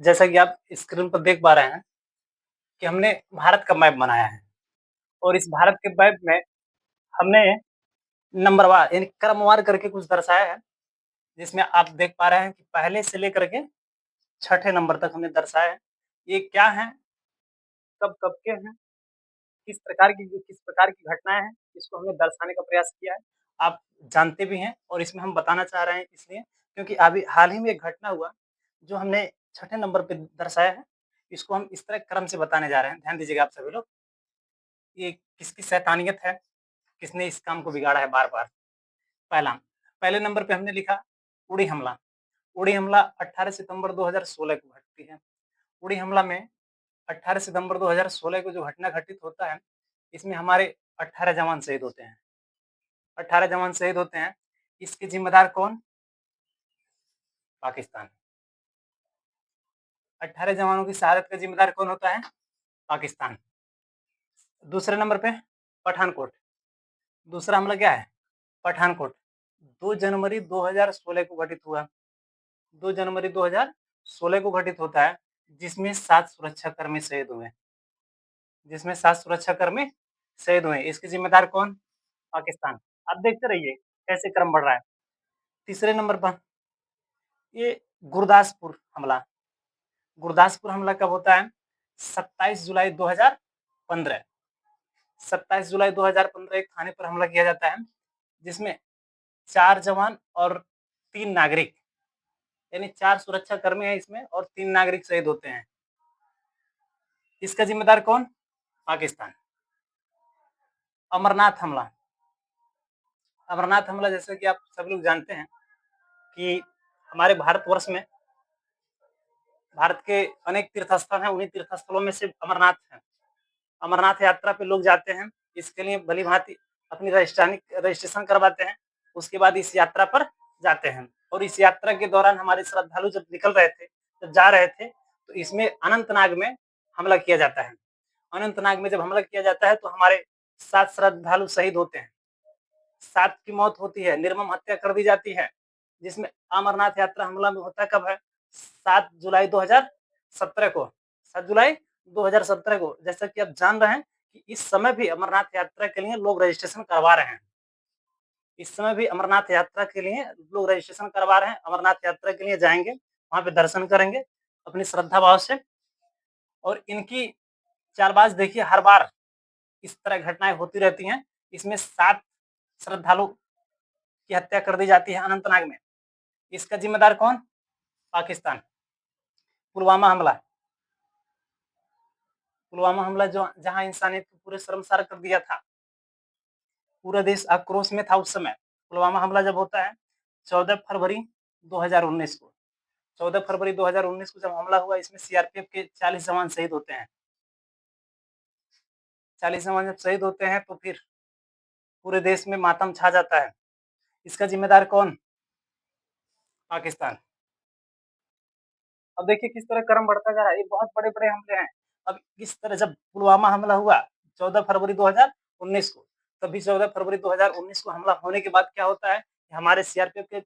जैसा कि आप स्क्रीन पर देख पा रहे हैं कि हमने भारत का मैप बनाया है और इस भारत के मैप में हमने नंबरवार यानी क्रमवार करके कुछ दर्शाया है, जिसमें आप देख पा रहे हैं कि पहले से लेकर के छठे नंबर तक हमने दर्शाया है। ये क्या हैं, कब-कब के हैं, किस प्रकार की घटनाएँ हैं, इसको हमने दर्शाने का प्रयास किया है। आप जानते भी हैं और इसमें हम बताना चाह रहे हैं इसलिए क्योंकि अभी हाल ही में एक घटना हुआ, जो हमने छठे नंबर पे दर्शाया है। इसको हम इस तरह क्रम से बताने जा रहे हैं, ध्यान दीजिएगा आप सभी लोग। ये किसकी शैतानियत है, किसने इस काम को बिगाड़ा है बार-बार। पहला, पहले नंबर पे हमने लिखा उड़ी हमला। उड़ी हमला 18 सितंबर 2016 को घटती है। उड़ी हमला में 18 सितंबर 2016 को जो घटना घटित होता है, इसमें हमारे 18 जवान शहीद होते हैं। 18 जवान शहीद होते हैं। इसके ज़िम्मेदार कौन? पाकिस्तान। 18 जवानों की शहादत का ज़िम्मेदार कौन होता है? पाकिस्तान। दूसरे नंबर पे पठानकोट। दूसरा हमला क्या है? पठानकोट। 2 जनवरी 2016 को घटित हुआ। 2 जनवरी 2016 को घटित होता है, जिसमें 7 सुरक्षाकर्मी शहीद हुए। जिसमें 7 सुरक्षाकर्मी शहीद हुए। इसके ज़िम्मेदार कौन? पाकिस्तान। आप देखते रहिए कैसे क्रम बढ़ रहा है। तीसरे नंबर पर ये गुरदासपुर हमला। गुरदासपुर हमला कब होता है? 27 जुलाई 2015। 27 जुलाई 2015 एक थाने पर हमला किया जाता है, जिसमें 4 जवान और 3 नागरिक यानी 4 सुरक्षाकर्मी हैं इसमें और 3 नागरिक शहीद होते हैं। इसका ज़िम्मेदार कौन? पाकिस्तान। अमरनाथ हमला। अमरनाथ हमला जैसा कि आप सभी लोग जानते हैं कि हमारे भारतवर्ष में भारत के अनेक तीर्थ स्थल हैं, उन्हीं तीर्थ स्थलों में से अमरनाथ है। अमरनाथ यात्रा पे लोग जाते हैं, इसके लिए भली-भाँति अपनी रजिस्ट्रेशन करवाते हैं, उसके बाद इस यात्रा पर जाते हैं और इस यात्रा के दौरान हमारे श्रद्धालु जब निकल रहे थे, जब जा रहे थे, तो इसमें अनंतनाग में हमला किया जाता है। अनंतनाग में जब हमला किया जाता है, तो हमारे 7 श्रद्धालु शहीद होते हैं। 7 की मौत होती है, निर्मम हत्या कर दी जाती है, जिसमें अमरनाथ यात्रा हमला में होता कब है? 7 जुलाई 2017 को 7 जुलाई 2017 को जैसा कि आप जान रहे हैं कि इस समय भी अमरनाथ यात्रा के लिए लोग रजिस्ट्रेशन करवा रहे हैं। इस समय भी अमरनाथ यात्रा के लिए लोग रजिस्ट्रेशन करवा रहे हैं, अमरनाथ यात्रा के लिए जाएँगे, वहाँ पे दर्शन करेंगे, अपनी श्रद्धा भाव से और इनकी चालबाज़ देखिए हर बार इस तरह घटनाएँ होती रहती हैं। इसमें 7 श्रद्धालु की हत्या कर दी जाती है अनंतनाग में। इसका ज़िम्मेदार कौन? पाकिस्तान। पुलवामा हमला। पुलवामा हमला जो जहाँ इंसानियत को पूरे शर्मसार कर दिया था। पूरा देश आक्रोश में था उस समय। पुलवामा हमला जब होता है 14 फरवरी 2019 को। 14 फरवरी 2019 को जब हमला हुआ इसमें सीआरपीएफ के 40 जवान शहीद होते हैं। 40 जवान जब शहीद होते हैं तो फिर पूरे देश में मातम छा जाता है। इसका ज़िम्मेदार कौन? पाकिस्तान। अब देखिए किस तरह क्रम बढ़ता जा रहा है, ये बहुत बड़े-बड़े हमले हैं। अब इस तरह जब पुलवामा हमला हुआ 14 फरवरी 2019 को, तभी 14 फरवरी 2019 को हमला होने के बाद क्या होता है, कि हमारे सीआरपीएफ के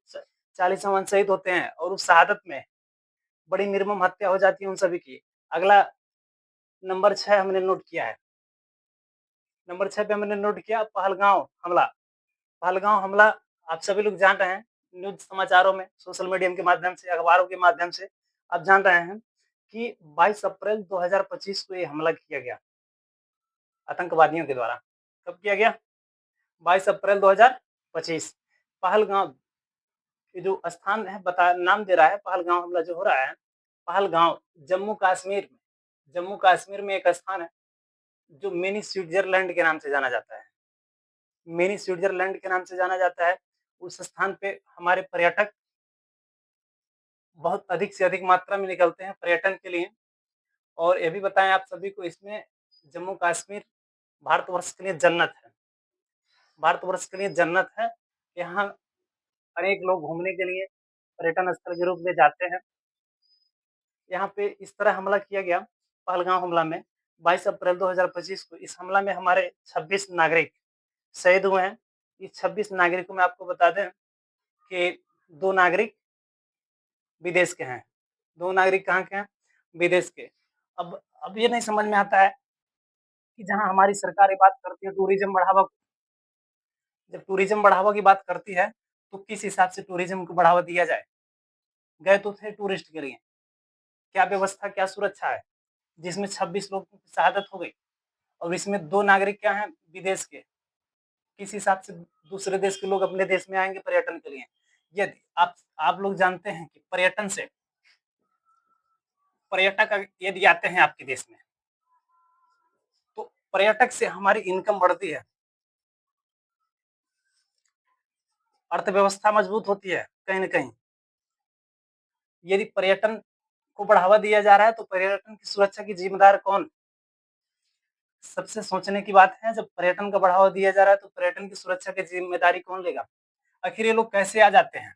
40 जवान शहीद होते हैं और उस शहादत में बड़ी निर्मम हत्या हो जाती है उन सभी की। अगला नंबर 6 हमने नोट किया है। नंबर 6 पे हमने नोट किया पहलगाँव हमला। पहलगाँव हमला आप सभी लोग जान रहे हैं, न्यूज़ समाचारों में, सोशल मीडिया के माध्यम से, अखबारों के माध्यम से आप जान रहे हैं कि 22 अप्रैल 2025 को ये हमला किया गया, आतंकवादियों के द्वारा। कब किया गया? 22 अप्रैल 2025 पहलगाँव ये जो स्थान है बता नाम दे रहा है पहलगाँव हमला जो हो रहा है, पहलगाँव जम्मू कश्मीर में एक स्थान है, जो मिनी स्विट्ज़रलैंड के नाम से जाना जाता है। मिनी स्विट्ज़रलैंड के नाम से जाना जाता है। उस स्थान पे हमारे पर्यटक बहुत अधिक से अधिक मात्रा में निकलते हैं पर्यटन के लिए और ये भी बताएँ आप सभी को इसमें जम्मू कश्मीर भारतवर्ष के लिए जन्नत है। भारतवर्ष के लिए जन्नत है। यहाँ अनेक लोग घूमने के लिए पर्यटन स्थल के रूप में जाते हैं। यहाँ पे इस तरह हमला किया गया, पहलगाँव हमला में 22 अप्रैल 2025 को इस हमला में हमारे 26 नागरिक शहीद हुए हैं। इस 26 नागरिकों में आपको बता दें कि 2 नागरिक विदेश के हैं। 2 नागरिक कहाँ के हैं? विदेश के। अब ये नहीं समझ में आता है कि जहाँ हमारी सरकार ये बात करती है जब टूरिज़्म बढ़ावा की बात करती है, तो किस हिसाब से टूरिज़्म को बढ़ावा दिया जाए? गए तो थे टूरिस्ट के लिए, क्या व्यवस्था, क्या सुरक्षा है? जिसमें 26 लोगों की शहादत हो गई और इसमें 2 नागरिक क्या हैं विदेश के। किस हिसाब से दूसरे देश के लोग अपने देश में आएँगे पर्यटन के लिए? यदि आप लोग जानते हैं कि पर्यटक यदि आते हैं आपके देश में, तो पर्यटक से हमारी इनकम बढ़ती है, अर्थव्यवस्था मजबूत होती है कहीं न कहीं। यदि पर्यटन को बढ़ावा दिया जा रहा है, तो पर्यटन की सुरक्षा की ज़िम्मेदार कौन? सबसे सोचने की बात है, जब पर्यटन का बढ़ावा दिया जा रहा है, तो पर्यटन की सुरक्षा की ज़िम्मेदारी कौन लेगा? आखिर ये लोग कैसे आ जाते हैं?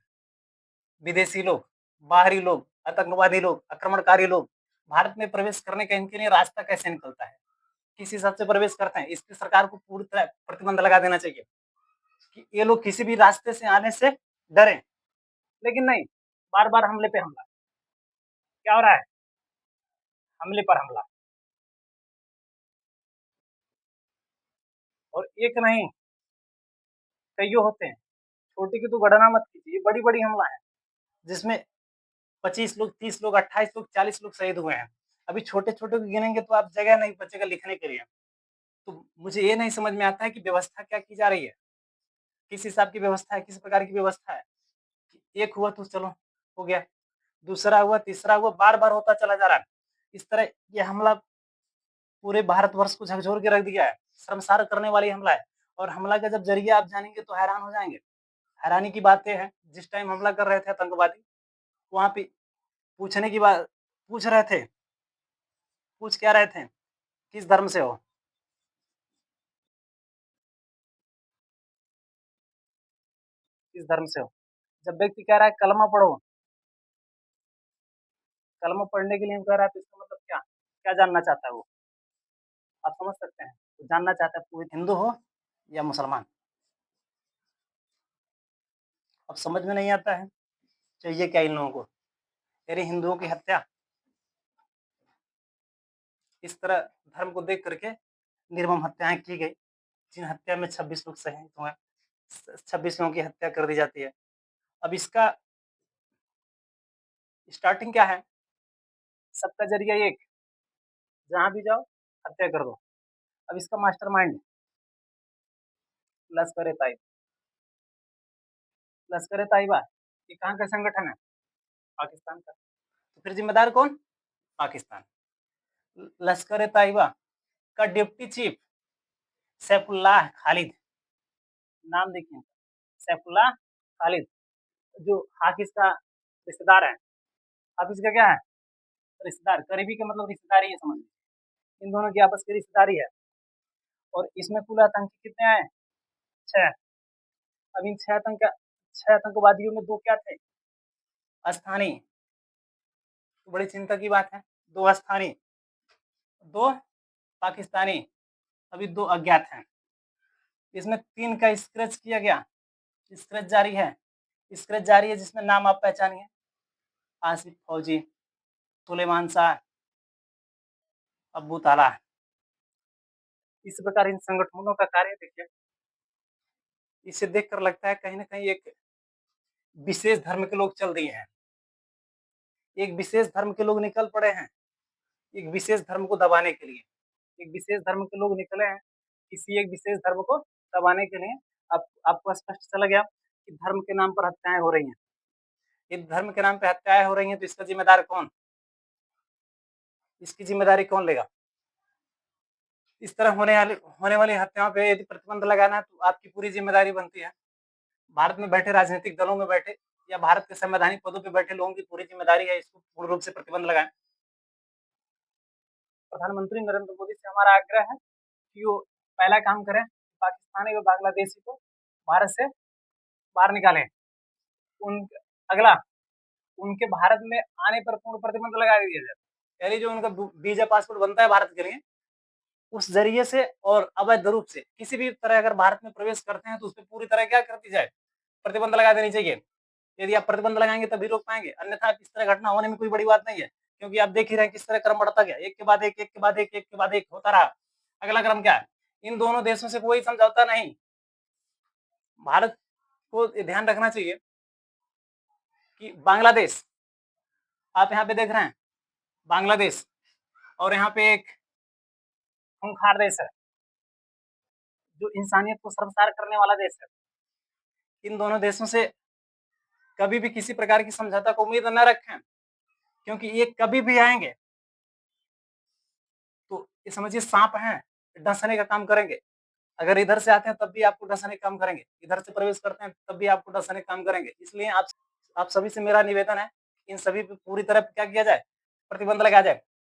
विदेशी लोग, बाहरी लोग, आतंकवादी लोग, आक्रमणकारी लोग, भारत में प्रवेश करने का इनके लिए रास्ता कैसे निकलता है? किस हिसाब से प्रवेश करते हैं? इस पे सरकार को पूरी तरह प्रतिबंध लगा देना चाहिए कि ये लोग किसी भी रास्ते से आने से डरें। लेकिन नहीं, बार-बार हमले पे हमला। क्या हो रहा है? हमले पर हमला और एक नहीं, कइयों होते हैं। छोटी की तो गणना मत कीजिए, ये बड़ी-बड़ी हमला है, जिसमें 25 लोग, 30 लोग, 28 लोग, 40 लोग शहीद हुए हैं। अभी छोटे-छोटे को गिनेंगे तो आप जगह नहीं बचेगा लिखने के लिए। तो मुझे ये नहीं समझ में आता है कि व्यवस्था क्या की जा रही है? किस हिसाब की व्यवस्था है, किस प्रकार की व्यवस्था है? एक हुआ तो चलो हो गया, दूसरा हुआ, तीसरा हुआ, बार-बार होता चला जा रहा है। इस तरह ये हमला पूरे भारतवर्ष को झकझोर के रख दिया है, शर्मसार करने वाली हमला है और हमला का जब ज़रिया आप जानेंगे तो हैरान हो जाएँगे। हैरानी की बात ये है, जिस टाइम हमला कर रहे थे आतंकवादी, वहाँ पे पूछने की बात पूछ रहे थे, पूछ क्या रहे थे? किस धर्म से हो? किस धर्म से हो? जब व्यक्ति कह रहा है कलमा पढ़ो, कलमा पढ़ने के लिए कह रहा है तो इसका मतलब क्या? क्या जानना चाहता है वो? आप समझ सकते हैं? वो जानना चाहता है कोई हिंदू हो या मुसलमान। अब समझ में नहीं आता है, चाहिए क्या इन लोगों को? तेरे हिंदुओं की हत्या, इस तरह धर्म को देख करके निर्मम हत्याएँ की गई, जिन हत्या में 26 लोग शहीद हुए, 26 लोगों की हत्या कर दी जाती है। अब इसका स्टार्टिंग क्या है? सबका ज़रिया एक, जहाँ भी जाओ हत्या कर दो। अब इसका मास्टरमाइंड लश्कर-ए-तैयबा। लश्कर-ए-तैयबा ये कहाँ का संगठन है? पाकिस्तान का। तो फिर ज़िम्मेदार कौन? पाकिस्तान। लश्कर-ए-तैयबा का डिप्टी चीफ सैफुल्लाह खालिद, नाम देखिए, सैफुल्लाह खालिद, जो हाफ़िज़ का रिश्तेदार है। हाफ़िज़ का क्या है? रिश्तेदार, करीबी का मतलब रिश्तेदारी है समझ लीजिए। इन दोनों की आपस की रिश्तेदारी है और इसमें कुल आतंकी कितने आए? 6। अब इन 6 आतंकवादियों में 2 क्या थे? स्थानीय, तो बड़ी चिंता की बात है। 2 स्थानीय, 2 पाकिस्तानी, अभी 2 अज्ञात हैं। इसमें 3 का स्क्रैच किया गया, स्क्रैच जारी है। स्क्रैच जारी है जिसमें नाम आप पहचानिए, आसिफ फौजी, सुलेमान शाह, अब्बू ताला। इस प्रकार इन संगठनों का कार्य देखिए, इसे देखकर लगता है कहीं न कहीं एक विशेष धर्म के लोग चल दिए हैं। एक विशेष धर्म के लोग निकल पड़े हैं, एक विशेष धर्म को दबाने के लिए। एक विशेष धर्म के लोग निकले हैं, किसी एक विशेष धर्म को दबाने के लिए। अब आपको स्पष्ट चला गया कि धर्म के नाम पर हत्याएँ हो रही हैं। ये धर्म के नाम पे हत्याएँ हो रही हैं, तो इसका ज़िम्मेदार कौन? इसकी ज़िम्मेदारी कौन लेगा? इस तरह होने वाली हत्याओं पे यदि प्रतिबंध लगाना है, तो आपकी पूरी ज़िम्मेदारी बनती है। भारत में बैठे राजनीतिक दलों में बैठे या भारत के संवैधानिक पदों पे बैठे लोगों की पूरी ज़िम्मेदारी है इसको पूर्ण रूप से प्रतिबंध लगाएँ। प्रधानमंत्री नरेंद्र मोदी से हमारा आग्रह है कि वो पहला काम करें, पाकिस्तानी व बांग्लादेशी को भारत से बाहर निकालें। उन अगला, उनके भारत में आने पर पूर्ण प्रतिबंध लगा दिया जाए। यानी जो उनका वीज़ा पासपोर्ट बनता है भारत के लिए, उस ज़रिए से और अवैध रूप से किसी भी तरह अगर भारत में प्रवेश करते हैं, तो उसपे पूरी तरह क्या कर दी जाए, प्रतिबंध लगा देनी चाहिए। यदि आप प्रतिबंध लगाएँगे तभी रोक पाएँगे, अन्यथा इस तरह घटना होने में कोई बड़ी बात नहीं है। क्योंकि आप देख ही रहे हैं किस तरह क्रम बढ़ता गया, एक के बाद एक, एक के बाद एक, एक के बाद एक होता रहा। अगला क्रम क्या है? इन दोनों देशों से कोई समझौता नहीं। भारत को ये ध्यान रखना चाहिए कि बांग्लादेश, आप यहाँ पे देख रहे हैं, बांग्लादेश और यहाँ पे एक खूंखार देश है, जो इंसानियत को शर्मसार करने वाला देश है। इन दोनों देशों से कभी भी किसी प्रकार की समझौता को उम्मीद न रखें, क्योंकि ये कभी भी आएँगे, तो ये समझिए साँप हैं, डसने का काम करेंगे। अगर इधर से आते हैं तब भी आपको डसने का काम करेंगे, इधर से प्रवेश करते हैं तब भी आपको डसने का काम करेंगे। इसलिए आप सभी से मेरा निवेदन है, इन सभी पे पूरी तरह क्या किया जाए, प्रतिबंध लगाया जाए।